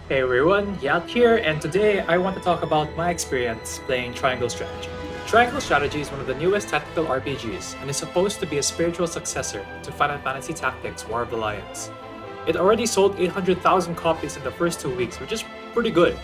Hey everyone, Yak here, and today I want to talk about my experience playing Triangle Strategy. Triangle Strategy is one of the newest tactical RPGs and is supposed to be a spiritual successor to Final Fantasy Tactics War of the Lions. It already sold 800,000 copies in the first 2 weeks, which is pretty good.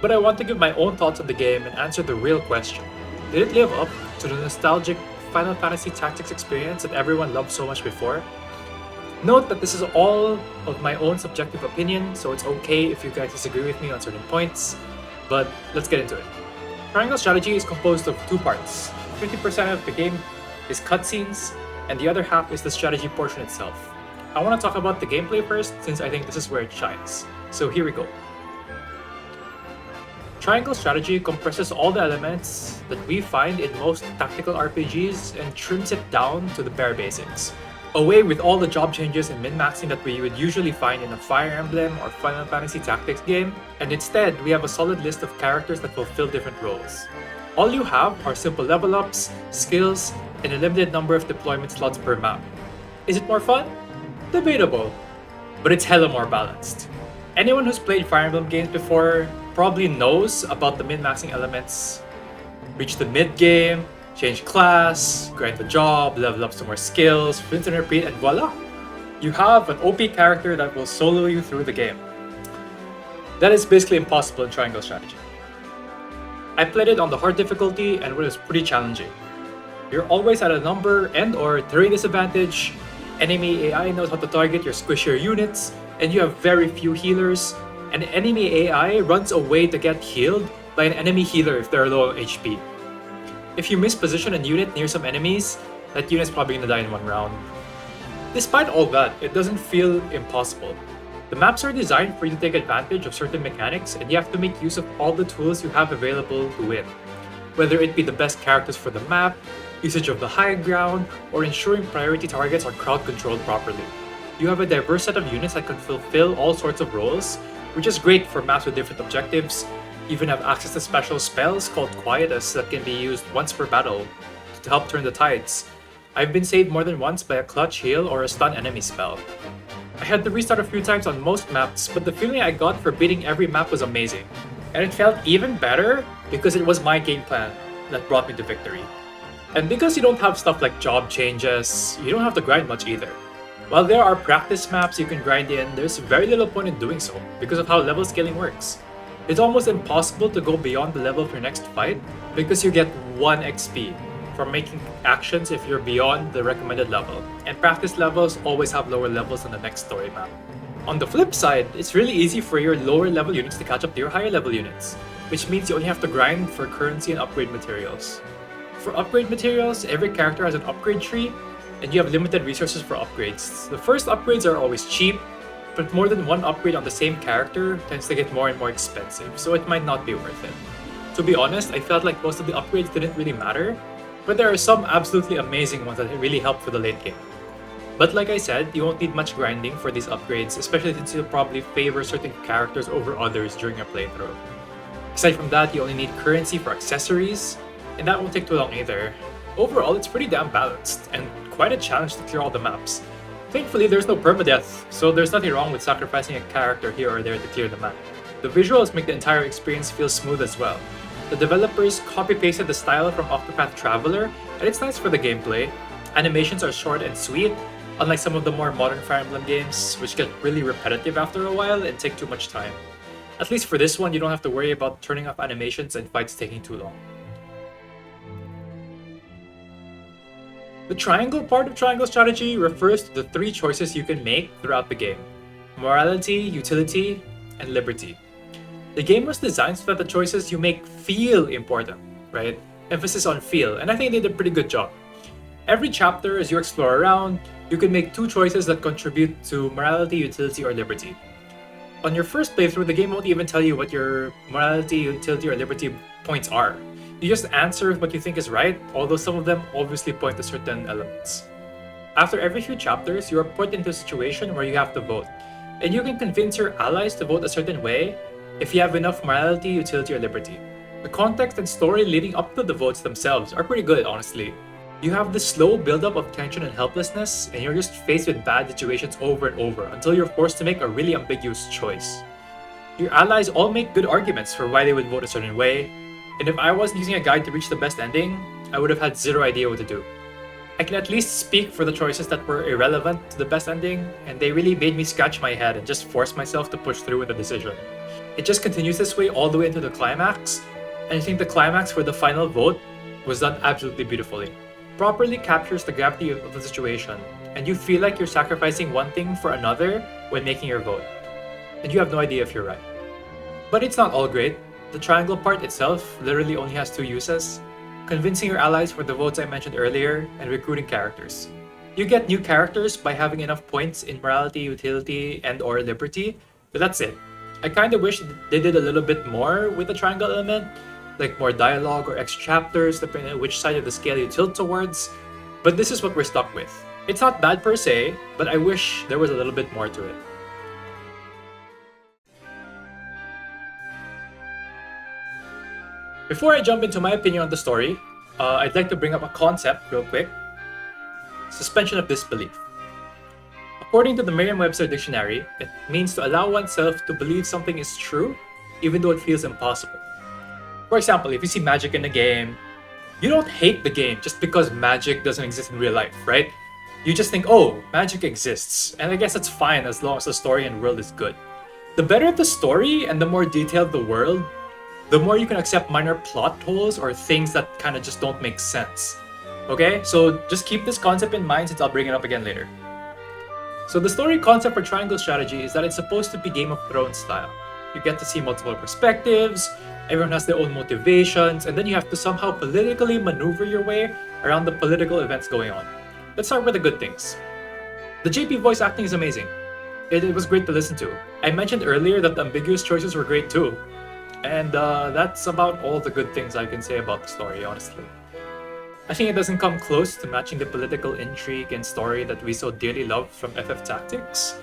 But I want to give my own thoughts on the game and answer the real question. Did it live up to the nostalgic Final Fantasy Tactics experience that everyone loved so much before? Note that this is all of my own subjective opinion, so it's okay if you guys disagree with me on certain points, but let's get into it. Triangle Strategy is composed of two parts. 50% of the game is cutscenes, and the other half is the strategy portion itself. I want to talk about the gameplay first, since I think this is where it shines. So here we go. Triangle Strategy compresses all the elements that we find in most tactical RPGs and trims it down to the bare basics. Away with all the job changes and min-maxing that we would usually find in a Fire Emblem or Final Fantasy Tactics game, and instead we have a solid list of characters that fulfill different roles. All you have are simple level ups, skills, and a limited number of deployment slots per map. Is it more fun? Debatable, but it's hella more balanced. Anyone who's played Fire Emblem games before probably knows about the min-maxing elements. Reach the mid-game, change class, grind the job, level up some more skills, rinse and repeat, and voila! You have an OP character that will solo you through the game. That is basically impossible in Triangle Strategy. I played it on the hard difficulty and it was pretty challenging. You're always at a number and or terrain disadvantage, enemy AI knows how to target your squishier units, and you have very few healers, and enemy AI runs away to get healed by an enemy healer if they're low on HP. If you misposition a unit near some enemies, that unit's probably gonna die in one round. Despite all that, it doesn't feel impossible. The maps are designed for you to take advantage of certain mechanics, and you have to make use of all the tools you have available to win. Whether it be the best characters for the map, usage of the high ground, or ensuring priority targets are crowd controlled properly. You have a diverse set of units that can fulfill all sorts of roles, which is great for maps with different objectives. You even have access to special spells called Quietus that can be used once per battle to help turn the tides. I've been saved more than once by a clutch heal or a stun enemy spell. I had to restart a few times on most maps, but the feeling I got for beating every map was amazing. And it felt even better because it was my game plan that brought me to victory. And because you don't have stuff like job changes, you don't have to grind much either. While there are practice maps you can grind in, there's very little point in doing so because of how level scaling works. It's almost impossible to go beyond the level of your next fight because you get 1 XP from making actions if you're beyond the recommended level, and practice levels always have lower levels than the next story map. On the flip side, it's really easy for your lower level units to catch up to your higher level units, which means you only have to grind for currency and upgrade materials. For upgrade materials, every character has an upgrade tree, and you have limited resources for upgrades. The first upgrades are always cheap, but more than one upgrade on the same character tends to get more and more expensive, so it might not be worth it. To be honest, I felt like most of the upgrades didn't really matter, but there are some absolutely amazing ones that really help for the late game. But like I said, you won't need much grinding for these upgrades, especially since you'll probably favor certain characters over others during your playthrough. Aside from that, you only need currency for accessories, and that won't take too long either. Overall, it's pretty damn balanced, and quite a challenge to clear all the maps. Thankfully, there's no permadeath, so there's nothing wrong with sacrificing a character here or there to clear the map. The visuals make the entire experience feel smooth as well. The developers copy-pasted the style from Octopath Traveler, and it's nice for the gameplay. Animations are short and sweet, unlike some of the more modern Fire Emblem games, which get really repetitive after a while and take too much time. At least for this one, you don't have to worry about turning off animations and fights taking too long. The triangle part of Triangle Strategy refers to the 3 choices you can make throughout the game: morality, utility, and liberty. The game was designed so that the choices you make feel important, right? Emphasis on feel, and I think they did a pretty good job. Every chapter, as you explore around, you can make 2 choices that contribute to morality, utility, or liberty. On your first playthrough, the game won't even tell you what your morality, utility, or liberty points are. You just answer what you think is right, although some of them obviously point to certain elements. After every few chapters, you are put into a situation where you have to vote, and you can convince your allies to vote a certain way if you have enough morality, utility, or liberty. The context and story leading up to the votes themselves are pretty good, honestly. You have this slow buildup of tension and helplessness, and you're just faced with bad situations over and over until you're forced to make a really ambiguous choice. Your allies all make good arguments for why they would vote a certain way, and if I wasn't using a guide to reach the best ending, I would have had zero idea what to do. I can at least speak for the choices that were irrelevant to the best ending, and they really made me scratch my head and just force myself to push through with the decision. It just continues this way all the way into the climax, and I think the climax for the final vote was done absolutely beautifully. Properly captures the gravity of the situation, and you feel like you're sacrificing one thing for another when making your vote, and you have no idea if you're right. But it's not all great. The triangle part itself literally only has two uses: convincing your allies for the votes I mentioned earlier, and recruiting characters. You get new characters by having enough points in morality, utility, and or liberty, but that's it. I kinda wish they did a little bit more with the triangle element, like more dialogue or extra chapters depending on which side of the scale you tilt towards, but this is what we're stuck with. It's not bad per se, but I wish there was a little bit more to it. Before I jump into my opinion on the story, I'd like to bring up a concept real quick: suspension of disbelief. According to the Merriam-Webster dictionary, it means to allow oneself to believe something is true, even though it feels impossible. For example, if you see magic in a game, you don't hate the game just because magic doesn't exist in real life, right? You just think, oh, magic exists, and I guess that's fine as long as the story and world is good. The better the story and the more detailed the world, the more you can accept minor plot holes or things that kind of just don't make sense. Okay, so just keep this concept in mind since I'll bring it up again later. So the story concept for triangle strategy is that it's supposed to be Game of Thrones style. You get to see multiple perspectives, everyone has their own motivations, and then you have to somehow politically maneuver your way around the political events going on. Let's start with the good things. The JP voice acting is amazing. It was great to listen to. I mentioned earlier that the ambiguous choices were great too. And that's about all the good things I can say about the story, honestly. I think it doesn't come close to matching the political intrigue and story that we so dearly love from FF Tactics.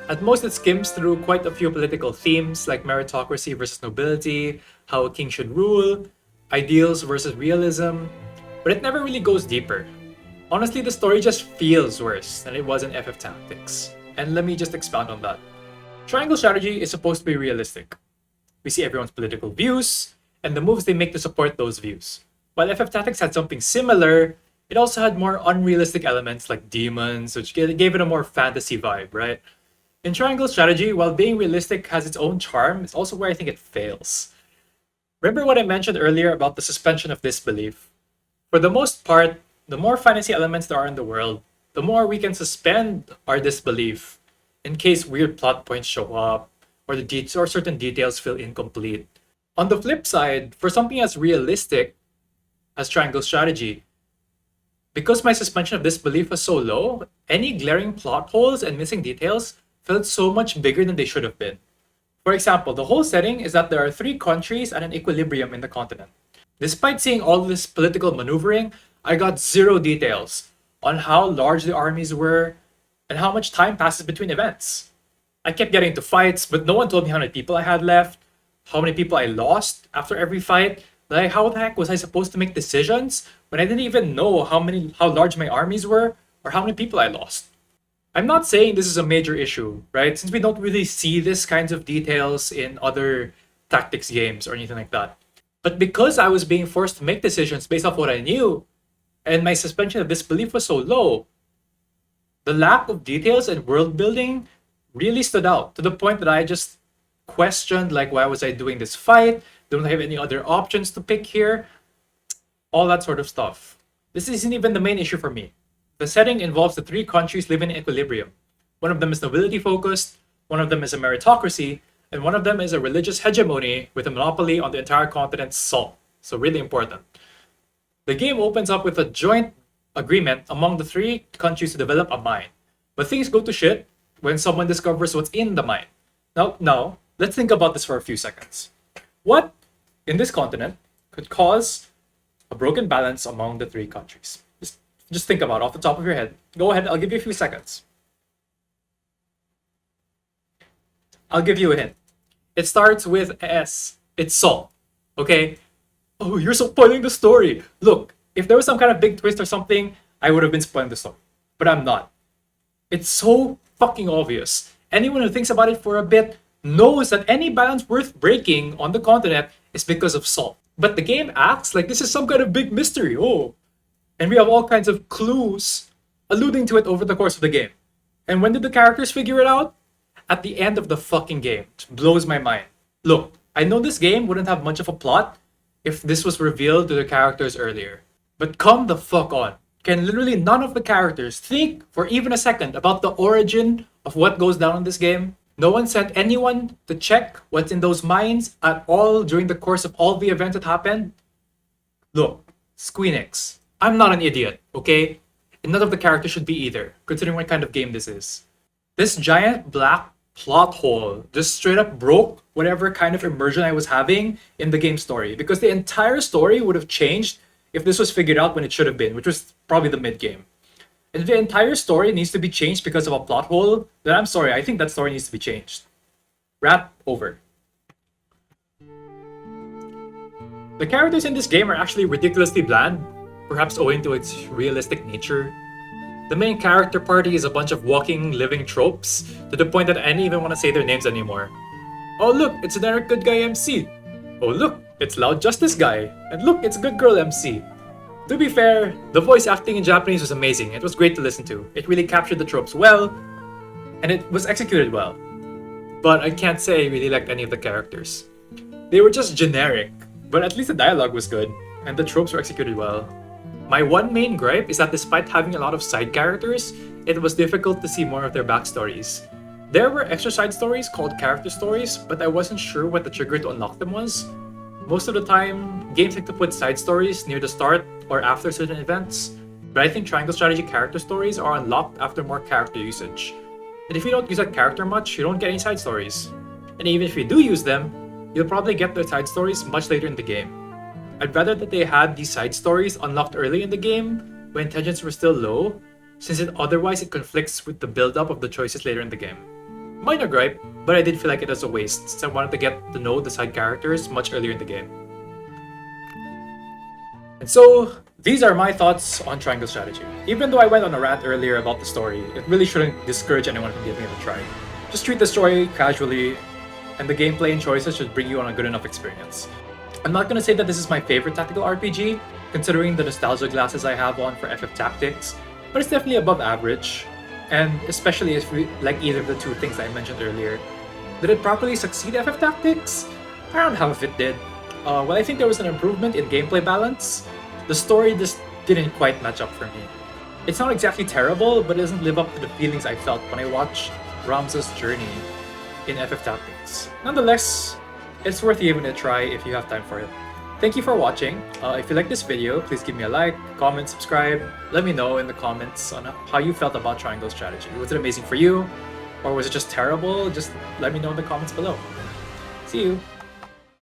At most, it skims through quite a few political themes like meritocracy versus nobility, how a king should rule, ideals versus realism, but it never really goes deeper. Honestly, the story just feels worse than it was in FF Tactics. And let me just expound on that. Triangle strategy is supposed to be realistic. We see everyone's political views, and the moves they make to support those views. While FF Tactics had something similar, it also had more unrealistic elements like demons, which gave it a more fantasy vibe, right? In Triangle Strategy, while being realistic has its own charm, it's also where I think it fails. Remember what I mentioned earlier about the suspension of disbelief? For the most part, the more fantasy elements there are in the world, the more we can suspend our disbelief in case weird plot points show up, or certain details feel incomplete. On the flip side, for something as realistic as Triangle Strategy, because my suspension of disbelief was so low, any glaring plot holes and missing details felt so much bigger than they should have been. For example, the whole setting is that there are three countries at an equilibrium in the continent. Despite seeing all this political maneuvering, I got zero details on how large the armies were and how much time passes between events. I kept getting into fights, but no one told me how many people I had left, how many people I lost after every fight. Like, how the heck was I supposed to make decisions when I didn't even know how large my armies were or how many people I lost? I'm not saying this is a major issue, right? Since we don't really see this kinds of details in other tactics games or anything like that. But because I was being forced to make decisions based off what I knew, and my suspension of disbelief was so low, the lack of details and world building really stood out to the point that I just questioned, like, why was I doing this fight? Don't I have any other options to pick here? All that sort of stuff. This isn't even the main issue for me. The setting involves the three countries living in equilibrium. One of them is nobility focused, one of them is a meritocracy, and one of them is a religious hegemony with a monopoly on the entire continent's salt. So really important. The game opens up with a joint agreement among the three countries to develop a mine. But things go to shit when someone discovers what's in the mine. Now, let's think about this for a few seconds. What in this continent could cause a broken balance among the three countries? Just think about it off the top of your head. Go ahead, I'll give you a few seconds. I'll give you a hint. It starts with S. It's salt. Okay? Oh, you're spoiling the story. Look, if there was some kind of big twist or something, I would have been spoiling the story. But I'm not. It's so fucking obvious. Anyone who thinks about it for a bit knows that any balance worth breaking on the continent is because of salt. But the game acts like this is some kind of big mystery. Oh, and we have all kinds of clues alluding to it over the course of the game. And when did the characters figure it out? At the end of the fucking game. It blows my mind. Look, I know this game wouldn't have much of a plot if this was revealed to the characters earlier. But come the fuck on. Can literally none of the characters think for even a second about the origin of what goes down in this game? No one sent anyone to check what's in those mines at all during the course of all the events that happened? Look, Squeenix, I'm not an idiot, okay? And none of the characters should be either, considering what kind of game this is. This giant black plot hole just straight up broke whatever kind of immersion I was having in the game story, because the entire story would have changed if this was figured out when it should have been, which was probably the mid game. And if the entire story needs to be changed because of a plot hole, then I'm sorry, I think that story needs to be changed. Wrap over. The characters in this game are actually ridiculously bland, perhaps owing to its realistic nature. The main character party is a bunch of walking, living tropes, to the point that I didn't even want to say their names anymore. Oh look, it's generic good guy MC. Oh look, it's loud justice guy. And look, it's good girl MC. To be fair, the voice acting in Japanese was amazing. It was great to listen to. It really captured the tropes well, and it was executed well. But I can't say I really liked any of the characters. They were just generic, but at least the dialogue was good, and the tropes were executed well. My one main gripe is that despite having a lot of side characters, it was difficult to see more of their backstories. There were extra side stories called character stories, but I wasn't sure what the trigger to unlock them was. Most of the time, games like to put side stories near the start or after certain events, but I think Triangle Strategy character stories are unlocked after more character usage. And if you don't use a character much, you don't get any side stories. And even if you do use them, you'll probably get the side stories much later in the game. I'd rather that they had these side stories unlocked early in the game, when tensions were still low, since otherwise it conflicts with the build-up of the choices later in the game. Minor gripe, but I did feel like it was a waste, since I wanted to get to know the side characters much earlier in the game. And so, these are my thoughts on Triangle Strategy. Even though I went on a rant earlier about the story, it really shouldn't discourage anyone from giving it a try. Just treat the story casually, and the gameplay and choices should bring you on a good enough experience. I'm not gonna say that this is my favorite tactical RPG, considering the nostalgia glasses I have on for FF Tactics, but it's definitely above average, and especially if we like either of the two things I mentioned earlier. Did it properly succeed FF Tactics? I don't know if it did. Well, I think there was an improvement in gameplay balance. The story just didn't quite match up for me. It's not exactly terrible, but it doesn't live up to the feelings I felt when I watched Ramza's journey in FF Tactics. Nonetheless, it's worth giving it a try if you have time for it. Thank you for watching. If you like this video, please give me a like, comment, subscribe. Let me know in the comments on how you felt about Triangle Strategy. Was it amazing for you? Or was it just terrible? Just let me know in the comments below. See you!